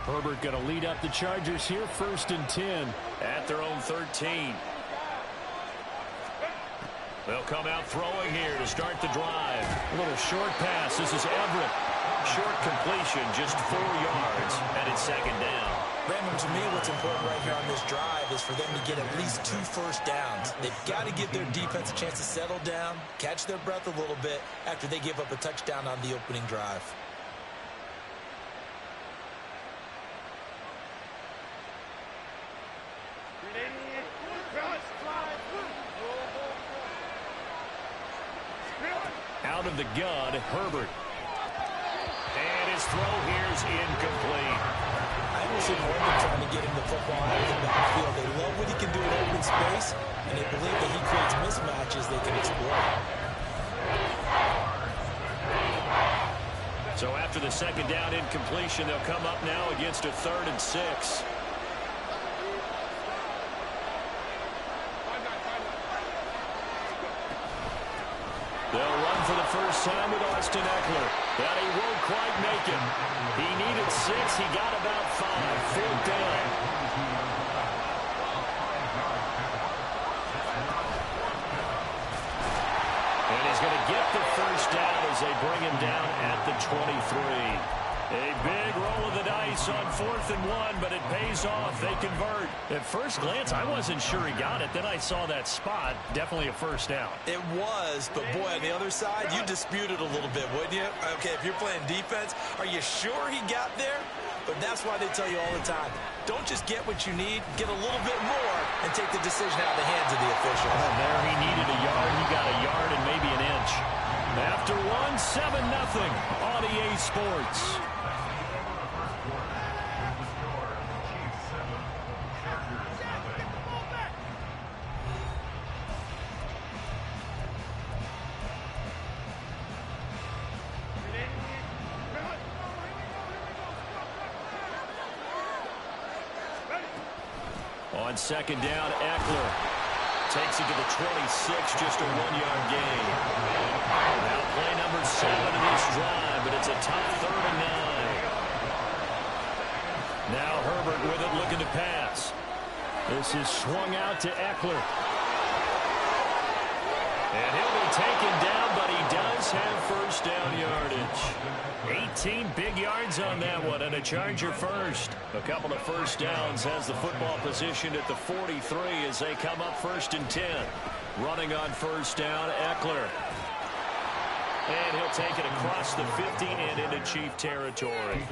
Herbert going to lead up the Chargers here, 1st and 10. At their own 13. They'll come out throwing here to start the drive. A little short pass. This is Everett. Short completion, just 4 yards, and it's 2nd down. Brandon, to me, what's important right here on this drive is for them to get at least 2 first downs. They've got to give their defense a chance to settle down, catch their breath a little bit after they give up a touchdown on the opening drive. Out of the gun, Herbert. And his throw here is incomplete. I haven't seen Herbert trying to get him the football out of the backfield. They love what he can do in open space, and they believe that he creates mismatches they can exploit. So after the 2nd down incompletion, they'll come up now against a 3rd and 6. They'll run for the first time with Austin Eckler. But he won't quite make it. He needed 6. He got about 5. 4th down. And he's going to get the first down as they bring him down at the 23. A big roll of the dice on 4th and 1, but it pays off. They convert. At first glance, I wasn't sure he got it. Then I saw that spot. Definitely a first down. It was, but boy, on the other side, you dispute it a little bit, wouldn't you? Okay, if you're playing defense, are you sure he got there? But that's why they tell you all the time, don't just get what you need, get a little bit more, and take the decision out of the hands of the official. And there he needed a yard. He got a yard and maybe an inch. After 7-0 on EA Sports. On 2nd down, Eckler takes it to the 26, just a 1-yard gain. Now play number 7 of this drive, but it's a tough 3rd and 9. Now Herbert with it, looking to pass. This is swung out to Eckler. And he'll be taken down, but he does have first down yardage. 18 big yards on that one, and a Charger first. A couple of first downs has the football positioned at the 43 as they come up 1st and 10. Running on first down, Eckler. And he'll take it across the 50 and into Chief territory.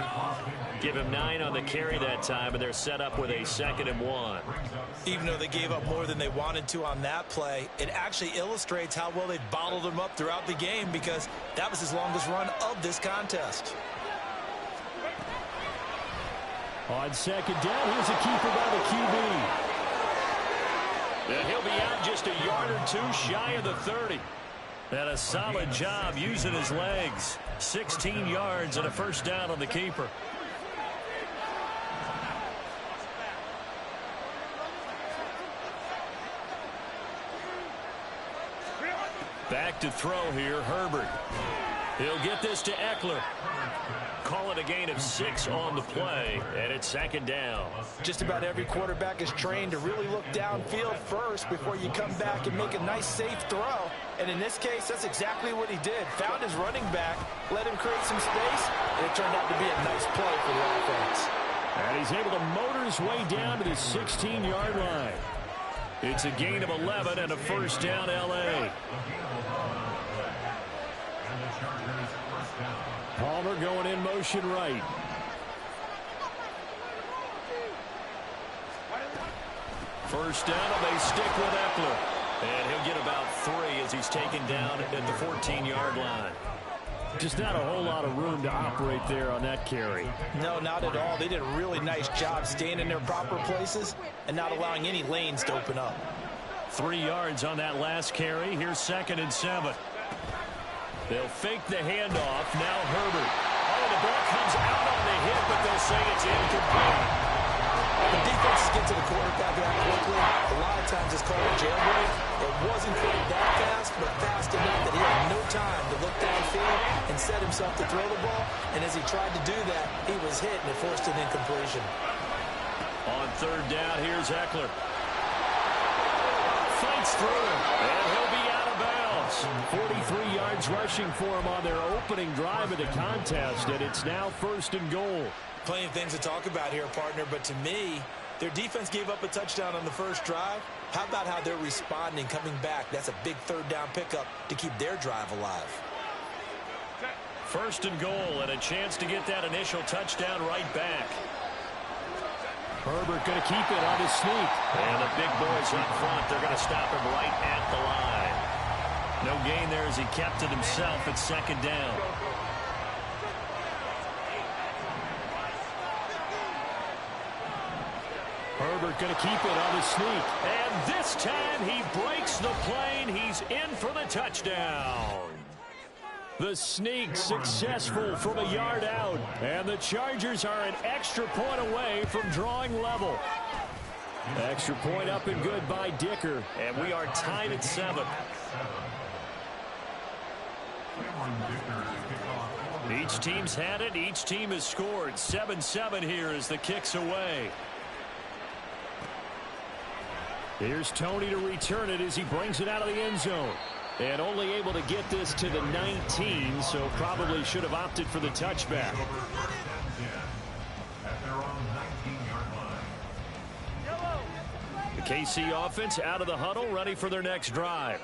Give him 9 on the carry that time, and they're set up with a 2nd and 1. Even though they gave up more than they wanted to on that play, it actually illustrates how well they bottled him up throughout the game, because that was his longest run of this contest. On 2nd down, here's a keeper by the QB. And he'll be out just a yard or 2 shy of the 30. And a solid job using his legs. 16 yards and a first down on the keeper. Back to throw here, Herbert. He'll get this to Eckler. Call it a gain of 6 on the play, and it's 2nd down. Just about every quarterback is trained to really look downfield first before you come back and make a nice, safe throw. And in this case, that's exactly what he did. Found his running back, let him create some space, and it turned out to be a nice play for the offense. And he's able to motor his way down to the 16-yard line. It's a gain of 11 and a first down, L.A. Palmer going in motion right. First down, and they stick with Eckler. And he'll get about 3 as he's taken down at the 14-yard line. Just not a whole lot of room to operate there on that carry. No, not at all. They did a really nice job staying in their proper places and not allowing any lanes to open up. 3 yards on that last carry. Here's 2nd and 7. They'll fake the handoff. Now Herbert. Oh, the ball comes out on the hit, but they'll say it's incomplete. When defenses get to the quarterback that quickly, a lot of times it's called a jailbreak. It wasn't quite that fast, but fast enough that he had no time to look downfield and set himself to throw the ball. And as he tried to do that, he was hit, and it forced an incompletion. On third down, here's Ekeler. Fights through him, and he'll be out of bounds. 43 yards rushing for him on their opening drive of the contest, and it's now first and goal. Plenty of things to talk about here, partner, but to me, their defense gave up a touchdown on the first drive. How about how they're responding, coming back? That's a big third down pickup to keep their drive alive. First and goal, and a chance to get that initial touchdown right back. Herbert going to keep it on his sneak. And the big boys up front, they're going to stop him right at the line. No gain there as he kept it himself at second down. Herbert going to keep it on his sneak. And this time he breaks the plane. He's in for the touchdown. The sneak successful from a yard out. And the Chargers are an extra point away from drawing level. Extra point up and good by Dicker. And we are tied at 7. Each team's had it. Each team has scored. 7-7 here as the kick's away. Here's Tony to return it as he brings it out of the end zone. And only able to get this to the 19, so probably should have opted for the touchback. The KC offense out of the huddle, ready for their next drive.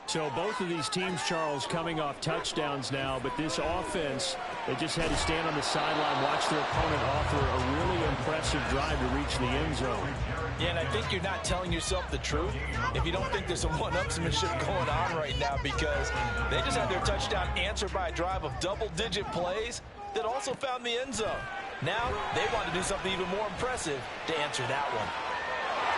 So both of these teams, Charles, coming off touchdowns now, but this offense, they just had to stand on the sideline, watch their opponent offer a really impressive drive to reach the end zone. Yeah, and I think you're not telling yourself the truth if you don't think there's some one-upsmanship going on right now, because they just had their touchdown answered by a drive of double-digit plays that also found the end zone. Now they want to do something even more impressive to answer that one.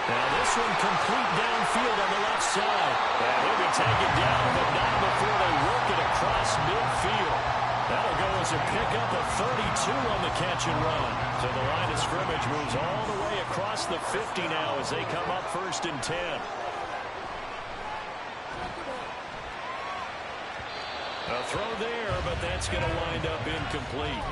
Now this one complete downfield on the left side. And he'll be taken down, but not before they work it across midfield. That'll go as a pickup of 32 on the catch and run. So the line of scrimmage moves all the way across the 50 now as they come up first and 10. A throw there, but that's going to wind up incomplete.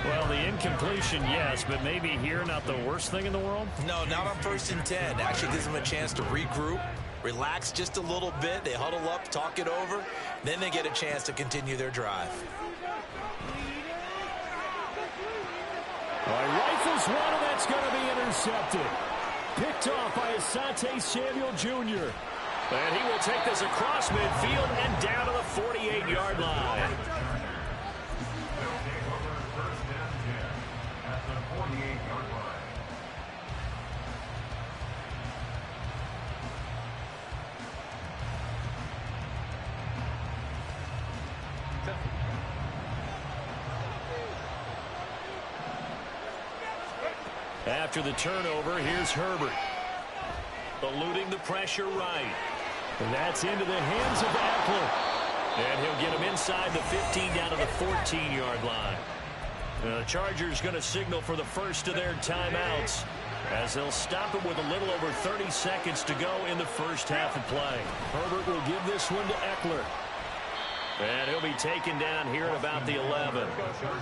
Well, the incompletion, yes, but maybe here not the worst thing in the world? No, not on first and 10. Actually gives them a chance to regroup, relax just a little bit. They huddle up, talk it over. Then they get a chance to continue their drive. Rifles one, and that's going to be intercepted. Picked off by Asante Samuel Jr. And he will take this across midfield and down to the 48-yard line. After the turnover, here's Herbert. Eluding the pressure right. And that's into the hands of Ekeler. And he'll get him inside the 15 down to the 14-yard line. The Chargers going to signal for the first of their timeouts as they'll stop it with a little over 30 seconds to go in the first half of play. Herbert will give this one to Ekeler. And he'll be taken down here at about the 11.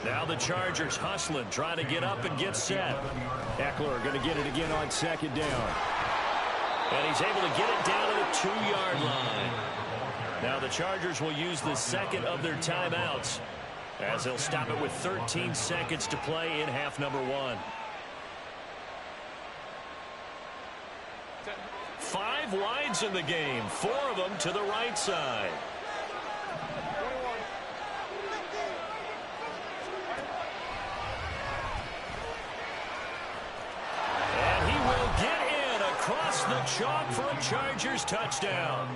Now the Chargers hustling, trying to get up and get set. Ekeler going to get it again on second down. And he's able to get it down to the 2-yard line. Now the Chargers will use the second of their timeouts as they'll stop it with 13 seconds to play in half number 1. 5 wides in the game, 4 of them to the right side. Across the chalk for a Chargers touchdown.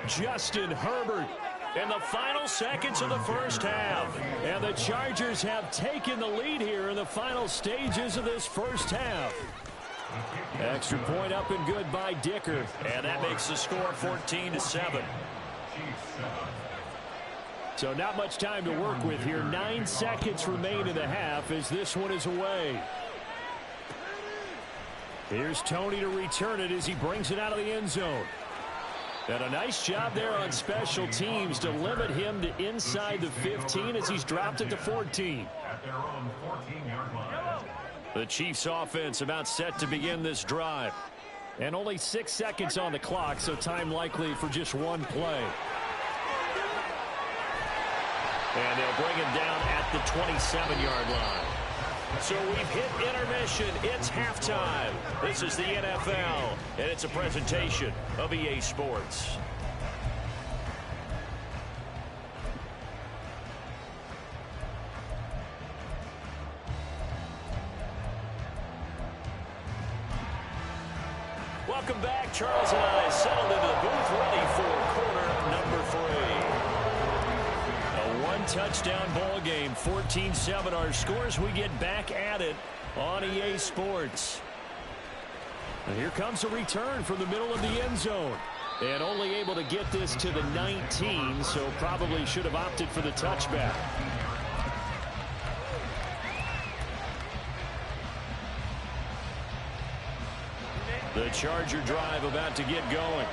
Justin Herbert in the final seconds of the first half. And the Chargers have taken the lead here in the final stages of this first half. Extra point up and good by Dicker. And that makes the score 14-7. So not much time to work with here. 9 seconds remain in the half as this one is away. Here's Tony to return it as he brings it out of the end zone. And a nice job there on special teams to limit him to inside the 15 as he's dropped it to 14. The Chiefs offense about set to begin this drive. And only 6 seconds on the clock, so time likely for just one play. And they'll bring him down at the 27-yard line. So we've hit intermission. It's halftime. This is the NFL, and it's a presentation of EA Sports. Welcome back. Charles and I settled into the booth ready for quarter number 3. A one-touchdown ball game, 14-7 our scores. We get back at it on EA Sports. And here comes a return from the middle of the end zone. And only able to get this to the 19, so probably should have opted for the touchback. The Charger drive about to get going.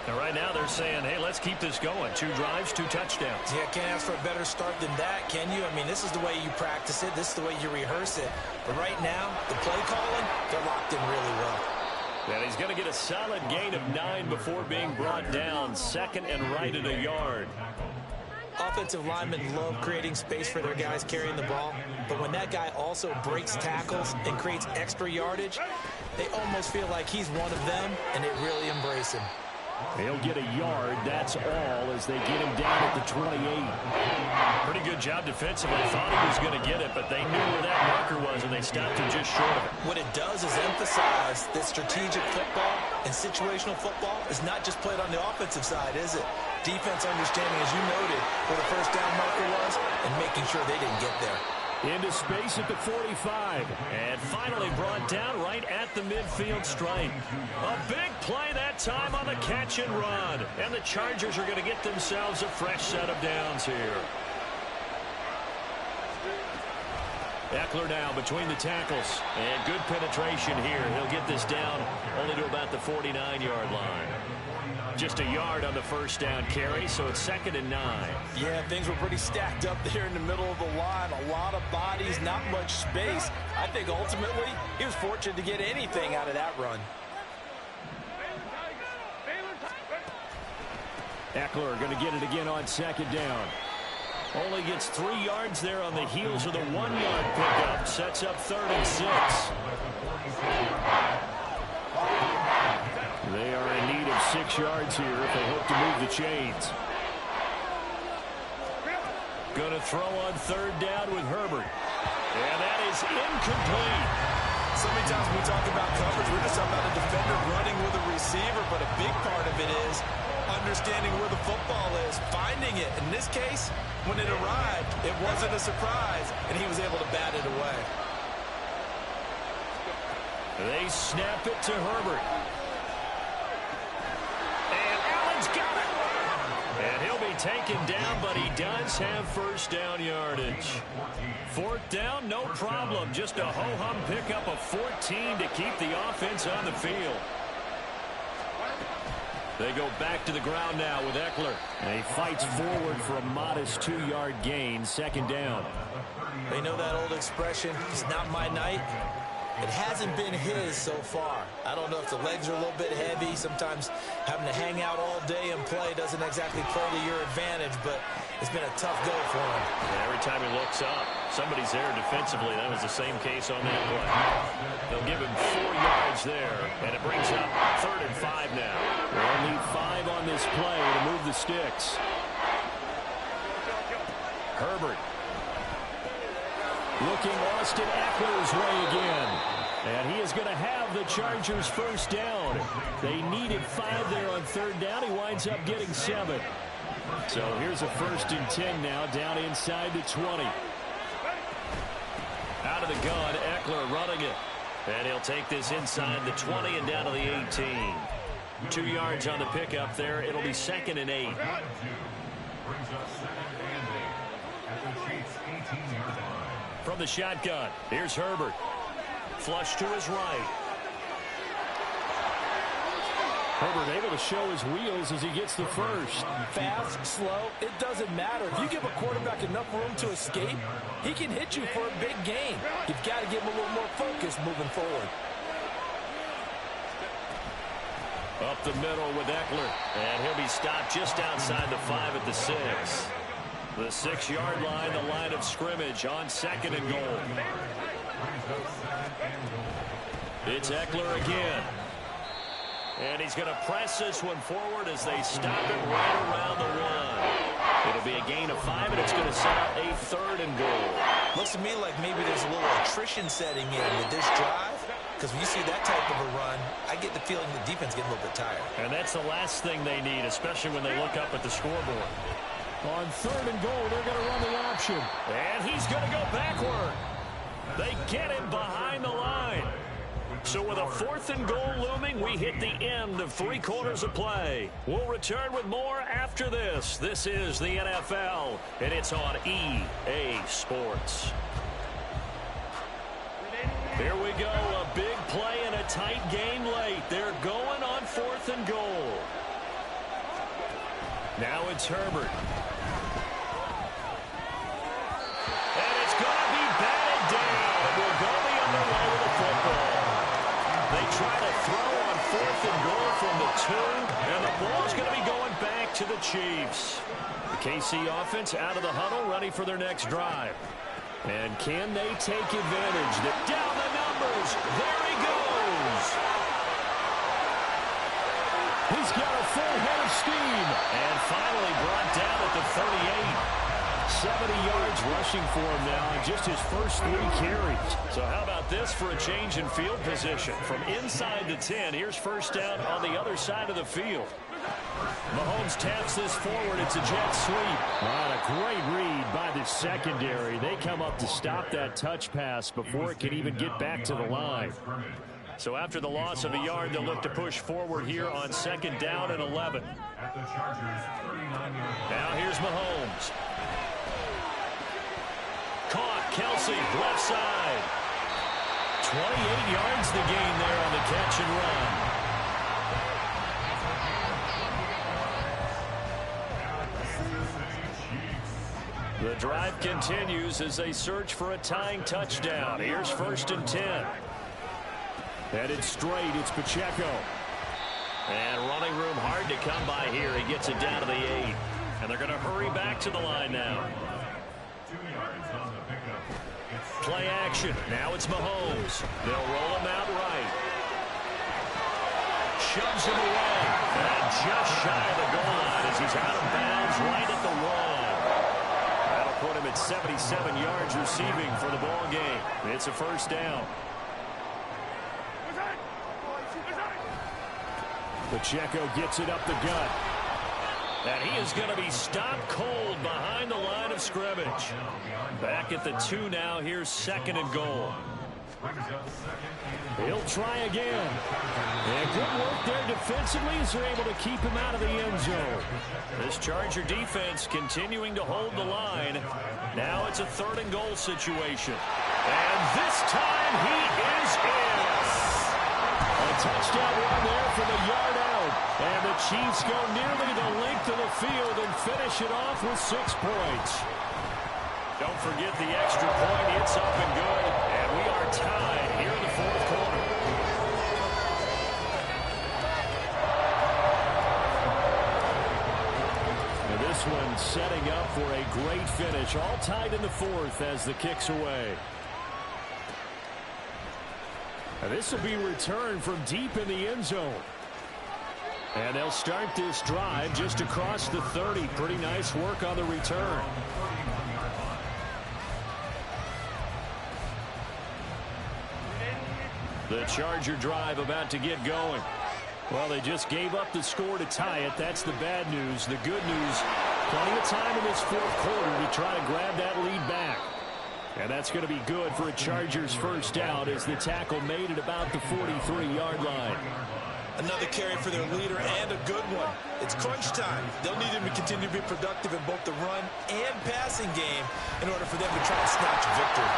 And right now they're saying, hey, let's keep this going. 2 drives, 2 touchdowns. Yeah, can't ask for a better start than that, can you? I mean, this is the way you practice it. This is the way you rehearse it. But right now, the play calling, they're locked in really well. And he's going to get a solid gain of 9 before being brought down. Second and right at a yard. Offensive linemen love creating space for their guys carrying the ball. But when that guy also breaks tackles and creates extra yardage, they almost feel like he's one of them, and they really embrace him. He'll get a yard, that's all, as they get him down at the 28. Pretty good job defensively. Thought he was going to get it, but they knew where that marker was, and they stopped him just short of it. What it does is emphasize that strategic football and situational football is not just played on the offensive side, is it? Defense understanding, as you noted, where the first down marker was and making sure they didn't get there. Into space at the 45. And finally brought down right at the midfield stripe. A big play that time on the catch and run. And the Chargers are going to get themselves a fresh set of downs here. Eckler now between the tackles. And good penetration here. He'll get this down only to about the 49-yard line. Just a yard on the first down carry, so it's 2nd and 9. Yeah, things were pretty stacked up there in the middle of the line. A lot of bodies, not much space. I think ultimately he was fortunate to get anything out of that run. Eckler going to get it again on 2nd down. Only gets 3 yards there on the heels of the 1-yard pickup. Sets up 3rd and 6. They are in need of 6 yards here if they hope to move the chains. Going to throw on 3rd down with Herbert. And that is incomplete. So many times when we talk about coverage, we're just talking about a defender running with a receiver, but a big part of it is understanding where the football is, finding it. In this case, when it arrived, it wasn't a surprise, and he was able to bat it away. They snap it to Herbert. And Allen's got it. And he'll be taken down, but he does have first down yardage. 4th down, no problem. Just a ho-hum pickup of 14 to keep the offense on the field. They go back to the ground now with Eckler. And he fights forward for a modest 2-yard gain, 2nd down. They know that old expression, it's not my night. It hasn't been his so far. I don't know if the legs are a little bit heavy. Sometimes having to hang out all day and play doesn't exactly play to your advantage, but it's been a tough go for him. And every time he looks up, somebody's there defensively. That was the same case on that play. They'll give him 4 yards there, and it brings up 3rd and 5 now. They'll need 5 on this play to move the sticks. Herbert. Looking Austin Eckler's way again. And he is going to have the Chargers first down. They needed 5 there on 3rd down. He winds up getting 7. So here's a 1st and 10 now, down inside the 20. Out of the gun, Eckler running it. And he'll take this inside the 20 and down to the 18. 2 yards on the pickup there. It'll be 2nd and 8. From the shotgun, here's Herbert. Flush to his right. Herbert able to show his wheels as he gets the first. Fast, slow, it doesn't matter. If you give a quarterback enough room to escape, he can hit you for a big gain. You've got to give him a little more focus moving forward. Up the middle with Eckler. And he'll be stopped just outside the 5 at the 6. The 6-yard line, the line of scrimmage on 2nd and goal. It's Eckler again. And he's going to press this one forward as they stop it right around the 1. It'll be a gain of 5, and it's going to set up a 3rd and goal. Looks to me like maybe there's a little attrition setting in with this drive. Because when you see that type of a run, I get the feeling the defense getting a little bit tired. And that's the last thing they need, especially when they look up at the scoreboard. On 3rd and goal, they're going to run the option. And he's going to go backward. They get him behind the line. So with a 4th and goal looming, we hit the end of 3 quarters of play. We'll return with more after this. This is the NFL, and it's on EA Sports. Here we go, a big play and a tight game late. They're going on 4th and goal. Now it's Herbert. And it's going to be batted down. We'll go the other way with the football. They try to throw on 4th and goal from the 2, and the ball's going to be going back to the Chiefs. The KC offense out of the huddle, ready for their next drive. And can they take advantage? Down the numbers. There he goes. He's got a full head of steam. And finally brought down at the 38. 70 yards rushing for him now in just his first 3 carries. So how about this for a change in field position? From inside the 10, here's first down on the other side of the field. Mahomes taps this forward. It's a jet sweep. A great read by the secondary. They come up to stop that touch pass before it can even get back to the line. So after the loss of a yard, they'll look to push forward here on 2nd down and 11. Now here's Mahomes. Caught. Kelsey, left side. 28 yards the gain there on the catch and run. The drive continues as they search for a tying touchdown. Here's 1st and 10. Headed straight, it's Pacheco. And running room hard to come by here. He gets it down to the 8. And they're going to hurry back to the line now. Play action. Now it's Mahomes. They'll roll him out right. Shoves him away. And just shy of the goal line as he's out of bounds right at the 1. Put him at 77 yards receiving for the ball game. It's a first down. Pacheco gets it up the gut. And he is going to be stopped cold behind the line of scrimmage. Back at the 2 now. Here's 2nd and goal. He'll try again. And good work there defensively as they're able to keep him out of the end zone. This Charger defense continuing to hold the line. Now it's a 3rd and goal situation. And this time he is in. A touchdown run there from a yard out. And the Chiefs go nearly the length of the field and finish it off with 6 points. Don't forget the extra point. It's up and good. And we are tied here in the 4th quarter. And this one setting up for a great finish. All tied in the 4th as the kick's away. And this will be returned from deep in the end zone. And they'll start this drive just across the 30. Pretty nice work on the return. The Charger drive about to get going. Well, they just gave up the score to tie it. That's the bad news. The good news, plenty of time in this 4th quarter to try to grab that lead back. And that's going to be good for a Chargers first down as the tackle made it about the 43-yard line. Another carry for their leader and a good one. It's crunch time. They'll need him to continue to be productive in both the run and passing game in order for them to try and snatch a victory.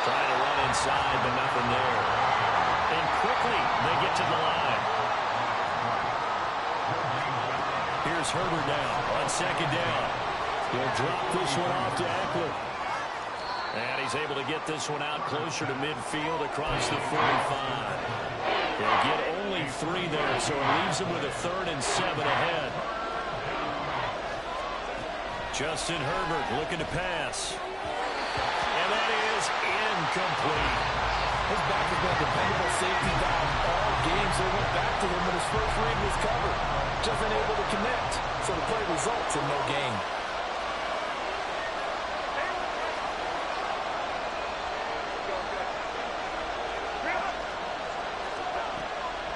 Trying to run inside, but nothing there. And quickly, they get to the line. Here's Herbert now on second down. He'll drop this one off to Eckler. And he's able to get this one out closer to midfield across the 45. He'll get only 3 there, so it leaves him with a 3rd and 7 ahead. Justin Herbert looking to pass. And that is incomplete. His back has been a dependable safety valve all game, so he went back to him when his first read was covered. Just unable to connect, so the play results in no gain.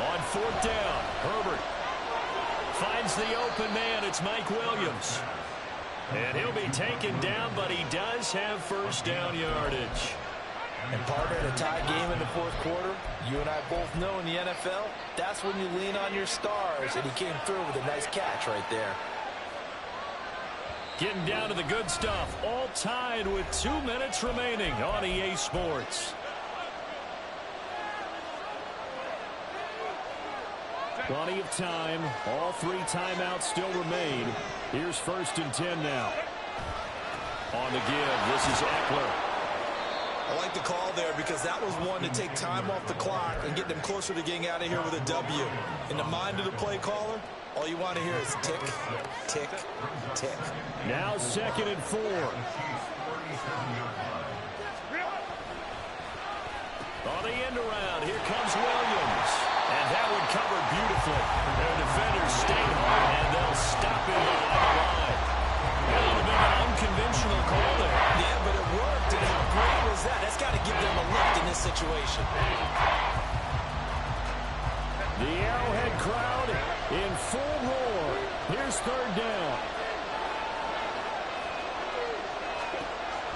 On 4th down, Herbert finds the open man. It's Mike Williams. And he'll be taken down, but he does have first down yardage. And partner, in a tie game in the 4th quarter, you and I both know in the NFL, that's when you lean on your stars, and he came through with a nice catch right there. Getting down to the good stuff, all tied with 2 minutes remaining on EA Sports. Plenty of time. All 3 timeouts still remain. Here's 1st and 10 now. On the give, this is Eckler. I like the call there because that was one to take time off the clock and get them closer to getting out of here with a W. In the mind of the play caller, all you want to hear is tick, tick, tick. Now 2nd and 4. On the end around, here comes Williams. And that one covered beautifully. Their defenders stayed hard, and they'll stop him behind the line. A little bit of an unconventional call there. Yeah, but it worked, and how great was that? That's got to give them a lift in this situation. The Arrowhead crowd in full roar. Here's 3rd down.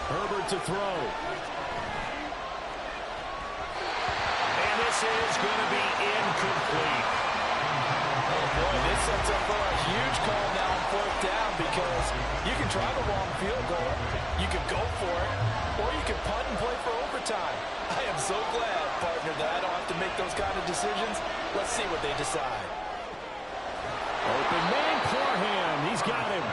Herbert to throw. And this is going to be incomplete. Oh, boy, this sets up for a huge call now on 4th down because you can try the long field goal, you can go for it, or you can punt and play for overtime. I am so glad, partner, that I don't have to make those kind of decisions. Let's see what they decide. Open man, Parham. He's got him.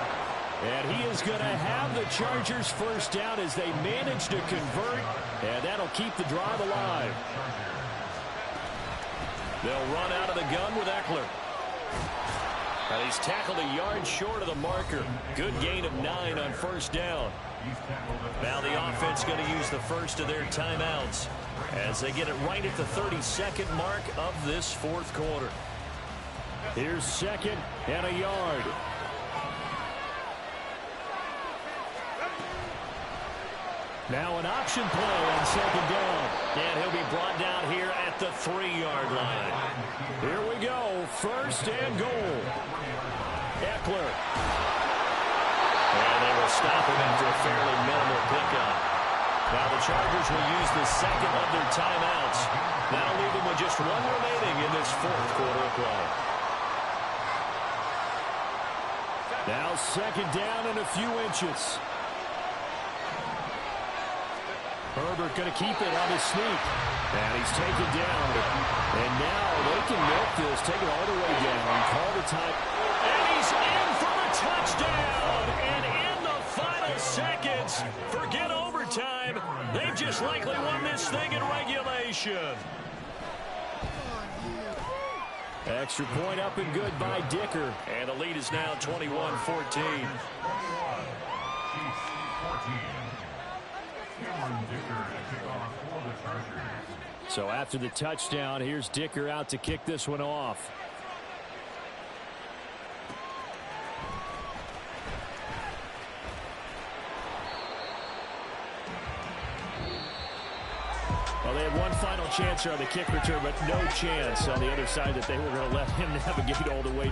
And he is going to have the Chargers first down as they manage to convert, and that'll keep the drive alive. They'll run out of the gun with Eckler. And he's tackled a yard short of the marker. Good gain of 9 on 1st down. Now the offense going to use the first of their timeouts as they get it right at the 32nd mark of this 4th quarter. Here's 2nd and a yard. Now an option play on 2nd down. And he'll be brought down here at the 3-yard line. Here we go. 1st and goal. Eckler. And they will stop him after a fairly minimal pickup. Now the Chargers will use the 2nd of their timeouts. That'll leave them with just 1 remaining in this 4th quarter of play. Now 2nd down and a few inches. Herbert going to keep it on his sneak. And he's taken down. And now they can milk this, take it all the way down, call the time. And he's in for a touchdown. And in the final seconds, forget overtime. They've just likely won this thing in regulation. Extra point up and good by Dicker. And the lead is now 21-14. So after the touchdown, here's Dicker out to kick this one off. Well, they had one final chance on the kick return, but no chance on the other side that they were going to let him navigate all the way